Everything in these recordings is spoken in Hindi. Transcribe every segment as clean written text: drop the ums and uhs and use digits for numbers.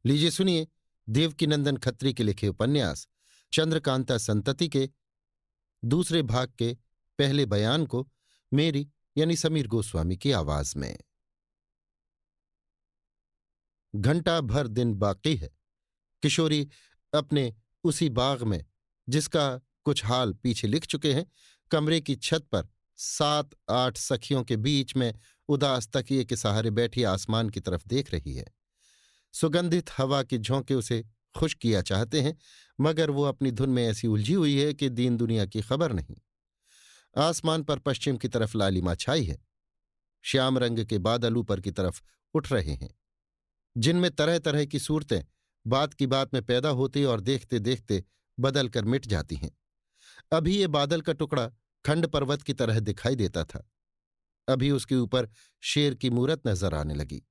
लीजिए सुनिए देवकीनंदन खत्री के लिखे उपन्यास चंद्रकांता संतति के दूसरे भाग के पहले बयान को मेरी यानी समीर गोस्वामी की आवाज में। घंटा भर दिन बाकी है। किशोरी अपने उसी बाग में, जिसका कुछ हाल पीछे लिख चुके हैं, कमरे की छत पर 7-8 सखियों के बीच में उदास तकिए के सहारे बैठी आसमान की तरफ देख रही है। सुगंधित हवा के झोंके उसे खुश किया चाहते हैं, मगर वो अपनी धुन में ऐसी उलझी हुई है कि दीन दुनिया की खबर नहीं। आसमान पर पश्चिम की तरफ लालिमा छाई है। श्याम रंग के बादल ऊपर की तरफ उठ रहे हैं, जिनमें तरह तरह की सूरतें बात की बात में पैदा होती और देखते देखते बदल कर मिट जाती हैं। अभी ये बादल का टुकड़ा खंड पर्वत की तरह दिखाई देता था। अभी उसके ऊपर शेर की मूरत नजर आने लगी।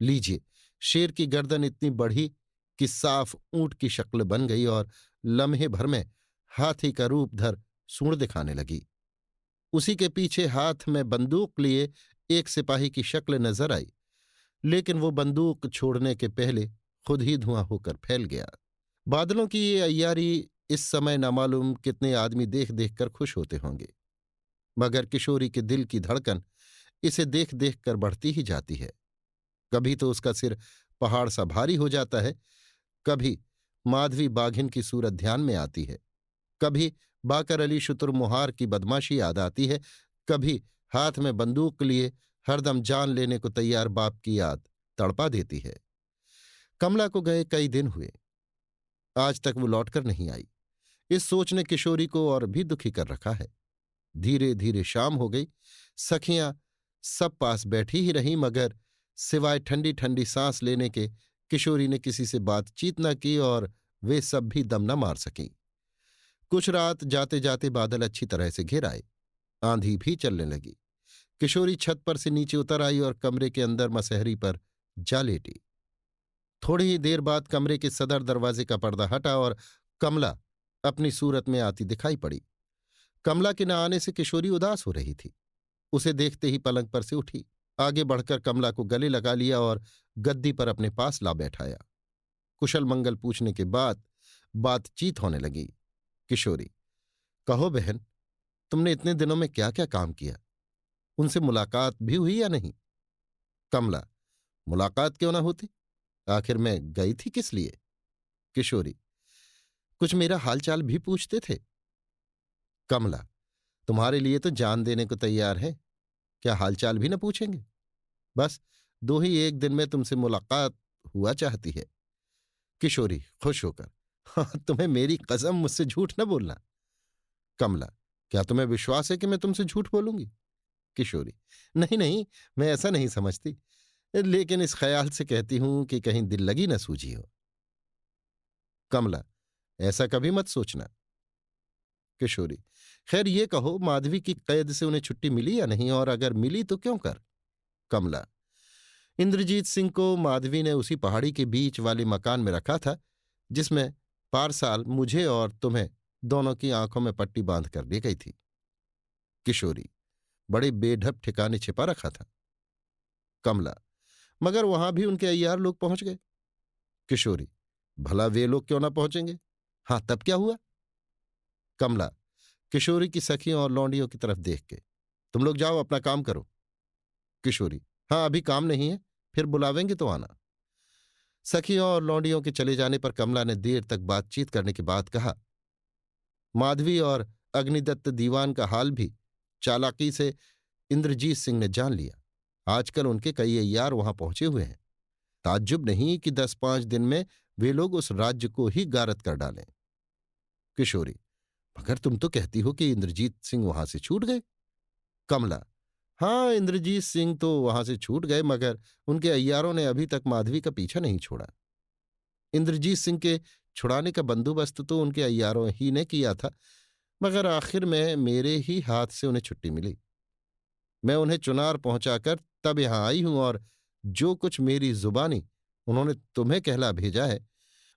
लीजिए, शेर की गर्दन इतनी बढ़ी कि साफ ऊंट की शक्ल बन गई और लम्हे भर में हाथी का रूप धर सूंड दिखाने लगी। उसी के पीछे हाथ में बंदूक लिए एक सिपाही की शक्ल नजर आई, लेकिन वो बंदूक छोड़ने के पहले खुद ही धुआं होकर फैल गया। बादलों की ये अय्यारी इस समय न मालूम कितने आदमी देख देख कर खुश होते होंगे, मगर किशोरी के दिल की धड़कन इसे देख देख कर बढ़ती ही जाती है। कभी तो उसका सिर पहाड़ सा भारी हो जाता है, कभी माधवी बाघिन की सूरत ध्यान में आती है, कभी बाकर अली शुतुरमुहार की बदमाशी याद आती है, कभी हाथ में बंदूक लिए हरदम जान लेने को तैयार बाप की याद तड़पा देती है। कमला को गए कई दिन हुए, आज तक वो लौटकर नहीं आई। इस सोच ने किशोरी को और भी दुखी कर रखा है। धीरे धीरे शाम हो गई। सखियां सब पास बैठी ही रहीं, मगर सिवाय ठंडी ठंडी सांस लेने के किशोरी ने किसी से बातचीत न की और वे सब भी दम न मार सकीं। कुछ रात जाते जाते बादल अच्छी तरह से घिर आए। आंधी भी चलने लगी। किशोरी छत पर से नीचे उतर आई और कमरे के अंदर मसहरी पर जा लेटी। थोड़ी ही देर बाद कमरे के सदर दरवाजे का पर्दा हटा और कमला अपनी सूरत में आती दिखाई पड़ी। कमला के न आने से किशोरी उदास हो रही थी। उसे देखते ही पलंग पर से उठी, आगे बढ़कर कमला को गले लगा लिया और गद्दी पर अपने पास ला बैठाया। कुशल मंगल पूछने के बाद बातचीत होने लगी। किशोरी: कहो बहन, तुमने इतने दिनों में क्या क्या काम किया? उनसे मुलाकात भी हुई या नहीं? कमला: मुलाकात क्यों ना होती, आखिर मैं गई थी किस लिए? किशोरी: कुछ मेरा हालचाल भी पूछते थे? कमला: तुम्हारे लिए तो जान देने को तैयार है, क्या हालचाल भी न पूछेंगे? बस 2 ही एक दिन में तुमसे मुलाकात हुआ चाहती है। किशोरी खुश होकर: हाँ, तुम्हें मेरी कसम मुझसे झूठ न बोलना। कमला: क्या तुम्हें विश्वास है कि मैं तुमसे झूठ बोलूंगी? किशोरी: नहीं नहीं, मैं ऐसा नहीं समझती, लेकिन इस ख्याल से कहती हूं कि कहीं दिल लगी न सूझी हो। कमला: ऐसा कभी मत सोचना। किशोरी: खैर ये कहो, माधवी की कैद से उन्हें छुट्टी मिली या नहीं, और अगर मिली तो क्यों कर? कमला: इंद्रजीत सिंह को माधवी ने उसी पहाड़ी के बीच वाले मकान में रखा था, जिसमें पारसाल मुझे और तुम्हें दोनों की आंखों में पट्टी बांध कर ले गई थी। किशोरी: बड़े बेढप ठिकाने छिपा रखा था। कमला: मगर वहां भी उनके अय्यार लोग पहुंच गए। किशोरी: भला वे लोग क्यों ना पहुंचेंगे? हाँ, तब क्या हुआ? कमला किशोरी की सखियों और लौंडियों की तरफ देख के: तुम लोग जाओ, अपना काम करो। किशोरी: हाँ, अभी काम नहीं है, फिर बुलावेंगे तो आना। सखियों और लौंडियों के चले जाने पर कमला ने देर तक बातचीत करने के बाद कहा: माधवी और अग्निदत्त दीवान का हाल भी चालाकी से इंद्रजीत सिंह ने जान लिया। आजकल उनके कई अय्यार वहां पहुंचे हुए हैं। ताज्जुब नहीं कि 10-5 दिन में वे लोग उस राज्य को ही गारत कर डालें। किशोरी: मगर तुम तो कहती हो कि इंद्रजीत सिंह वहां से छूट गए। कमला: हाँ, इंद्रजीत सिंह तो वहां से छूट गए, मगर उनके अय्यारों ने अभी तक माधवी का पीछा नहीं छोड़ा। इंद्रजीत सिंह के छुड़ाने का बंदोबस्त तो उनके अय्यारों ही ने किया था, मगर आखिर में मेरे ही हाथ से उन्हें छुट्टी मिली। मैं उन्हें चुनार पहुंचाकर तब यहां आई हूं, और जो कुछ मेरी जुबानी उन्होंने तुम्हें कहला भेजा है,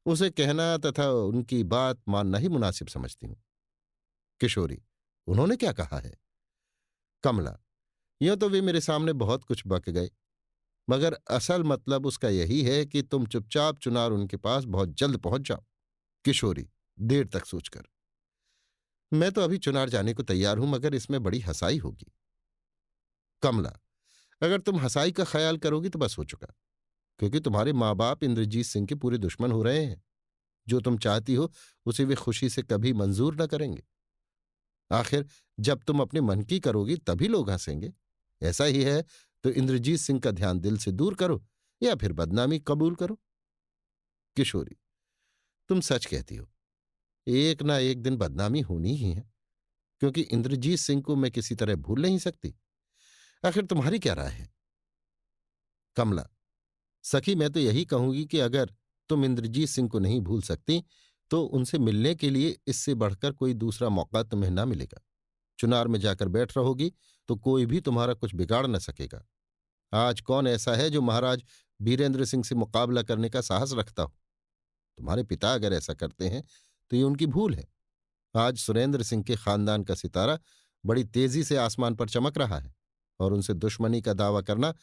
उसे कहना तथा उनकी बात मानना ही मुनासिब समझती हूं। किशोरी: उन्होंने क्या कहा है? कमला: यूं तो वे मेरे सामने बहुत कुछ बक गए, मगर असल मतलब उसका यही है कि तुम चुपचाप चुनार उनके पास बहुत जल्द पहुंच जाओ। किशोरी देर तक सोचकर, मैं तो अभी चुनार जाने को तैयार हूं, मगर इसमें बड़ी हंसाई होगी। कमला, अगर तुम हंसाई का ख्याल करोगी तो बस हो चुका, क्योंकि तुम्हारे माँ बाप इंद्रजीत सिंह के पूरे दुश्मन हो रहे हैं। जो तुम चाहती हो उसे वे खुशी से कभी मंजूर न करेंगे। आखिर जब तुम अपने मन की करोगी तभी लोग हंसेंगे। ऐसा ही है तो इंद्रजीत सिंह का ध्यान दिल से दूर करो या फिर बदनामी कबूल करो। किशोरी, तुम सच कहती हो, एक ना एक दिन बदनामी होनी ही है, क्योंकि इंद्रजीत सिंह को मैं किसी तरह भूल नहीं सकती। आखिर तुम्हारी क्या राय है? कमला, सखी, मैं तो यही कहूंगी कि अगर तुम इंद्रजीत सिंह को नहीं भूल सकती तो उनसे मिलने के लिए इससे बढ़कर कोई दूसरा मौका तुम्हें ना मिलेगा। चुनार में जाकर बैठ रहोगी तो कोई भी तुम्हारा कुछ बिगाड़ न सकेगा। आज कौन ऐसा है जो महाराज बीरेंद्र सिंह से मुकाबला करने का साहस रखता हो? तुम्हारे पिता अगर ऐसा करते हैं तो ये उनकी भूल है। आज सुरेंद्र सिंह के खानदान का सितारा बड़ी तेजी से आसमान पर चमक रहा है और उनसे दुश्मनी का दावा करना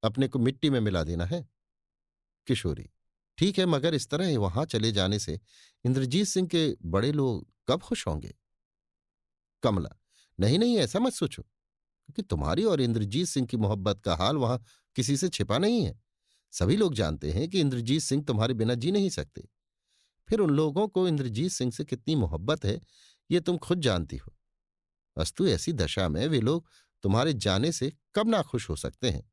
अपने को मिट्टी में मिला देना है। किशोरी, ठीक है, मगर इस तरह वहां चले जाने से इंद्रजीत सिंह के बड़े लोग कब खुश होंगे? कमला, नहीं नहीं, ऐसा मत सोचो, क्योंकि तुम्हारी और इंद्रजीत सिंह की मोहब्बत का हाल वहां किसी से छिपा नहीं है। सभी लोग जानते हैं कि इंद्रजीत सिंह तुम्हारे बिना जी नहीं सकते। फिर उन लोगों को इंद्रजीत सिंह से कितनी मोहब्बत है ये तुम खुद जानती हो। अस्तु ऐसी दशा में वे लोग तुम्हारे जाने से कब नाखुश हो सकते हैं?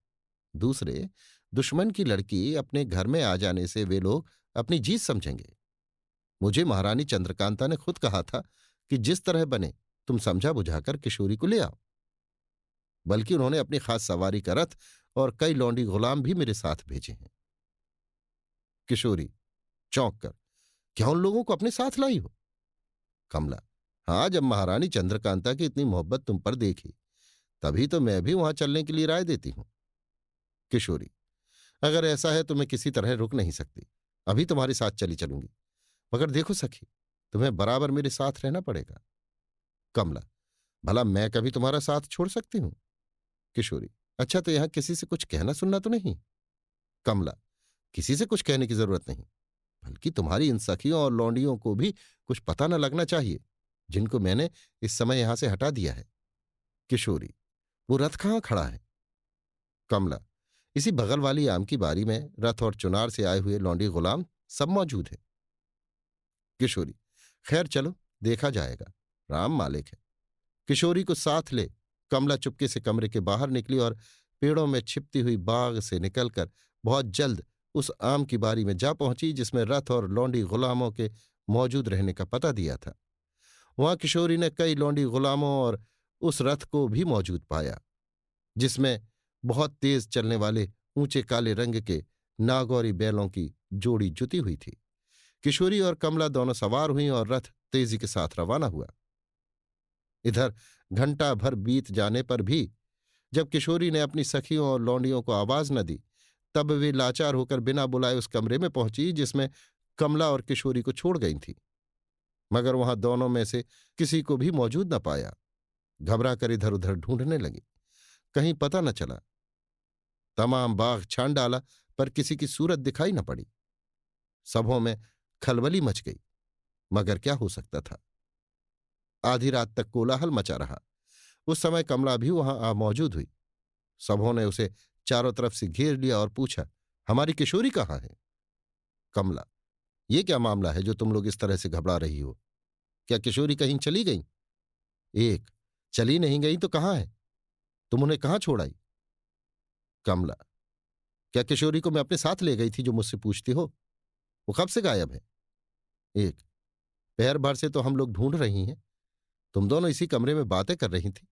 दूसरे, दुश्मन की लड़की अपने घर में आ जाने से वे लोग अपनी जीत समझेंगे। मुझे महारानी चंद्रकांता ने खुद कहा था कि जिस तरह बने तुम समझा बुझाकर किशोरी को ले आओ। बल्कि उन्होंने अपनी खास सवारी का रथ और कई लौंडी गुलाम भी मेरे साथ भेजे हैं। किशोरी चौंक कर, क्या उन लोगों को अपने साथ लाई हो? कमला, हाँ, जब महारानी चंद्रकांता की इतनी मोहब्बत तुम पर देखी तभी तो मैं भी वहां चलने के लिए राय देती हूं। किशोरी, अगर ऐसा है तो मैं किसी तरह रुक नहीं सकती, अभी तुम्हारे साथ चली चलूंगी। मगर देखो सखी, तुम्हें बराबर मेरे साथ रहना पड़ेगा। कमला, भला मैं कभी तुम्हारा साथ छोड़ सकती हूं? किशोरी, अच्छा, तो यहां किसी से कुछ कहना सुनना तो नहीं? कमला, किसी से कुछ कहने की जरूरत नहीं, बल्कि तुम्हारी इन सखियों और लौंडियों को भी कुछ पता न लगना चाहिए जिनको मैंने इस समय यहां से हटा दिया है। किशोरी, वो रथ कहाँ खड़ा है? कमला, इसी बगल वाली आम की बारी में रथ और चुनार से आए हुए लौंडी गुलाम सब मौजूद है। किशोरी, खैर चलो, देखा जाएगा, राम मालिक है। किशोरी को साथ ले कमला चुपके से कमरे के बाहर निकली और पेड़ों में छिपती हुई बाग से निकलकर बहुत जल्द उस आम की बारी में जा पहुंची जिसमें रथ और लौंडी गुलामों के मौजूद रहने का पता दिया था। वहां किशोरी ने कई लौंडी गुलामों और उस रथ को भी मौजूद पाया जिसमें बहुत तेज चलने वाले ऊंचे काले रंग के नागौरी बैलों की जोड़ी जुती हुई थी। किशोरी और कमला दोनों सवार हुईं और रथ तेजी के साथ रवाना हुआ। इधर घंटा भर बीत जाने पर भी जब किशोरी ने अपनी सखियों और लौंडियों को आवाज न दी तब वे लाचार होकर बिना बुलाए उस कमरे में पहुंची जिसमें कमला और किशोरी को छोड़ गई थी। मगर वहां दोनों में से किसी को भी मौजूद न पाया। घबरा कर इधर उधर ढूंढने लगी, कहीं पता न चला। तमाम बाग छान डाला पर किसी की सूरत दिखाई न पड़ी। सबों में खलबली मच गई, मगर क्या हो सकता था? आधी रात तक कोलाहल मचा रहा। उस समय कमला भी वहां आ मौजूद हुई। सबों ने उसे चारों तरफ से घेर लिया और पूछा, हमारी किशोरी कहाँ है? कमला, ये क्या मामला है जो तुम लोग इस तरह से घबरा रही हो? क्या किशोरी कहीं चली गई? एक, चली नहीं गई तो कहाँ है? तुम उन्हें कहाँ छोड़ आई? कमला, क्या किशोरी को मैं अपने साथ ले गई थी जो मुझसे पूछती हो? वो कब से गायब है? एक, पहर भर से तो हम लोग ढूंढ रही हैं। तुम दोनों इसी कमरे में बातें कर रही थी।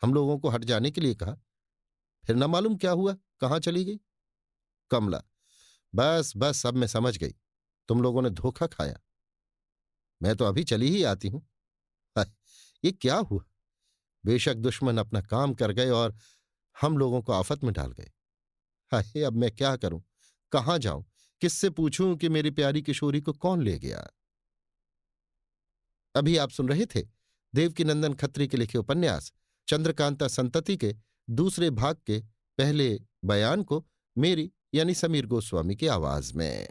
हम लोगों को हट जाने के लिए कहा, फिर न मालूम क्या हुआ, कहाँ चली गई। कमला, बस बस, अब मैं समझ गई, तुम लोगों ने धोखा खाया। मैं तो अभी चली ही आती हूं। हाय, ये क्या हुआ? बेशक दुश्मन अपना काम कर गए और हम लोगों को आफत में डाल गए। हाय, अब मैं क्या करूं, कहां जाऊं, किससे पूछूं कि मेरी प्यारी किशोरी को कौन ले गया? अभी आप सुन रहे थे देवकीनंदन खत्री के लिखे उपन्यास चंद्रकांता संतति के दूसरे भाग के पहले बयान को मेरी यानी समीर गोस्वामी की आवाज में।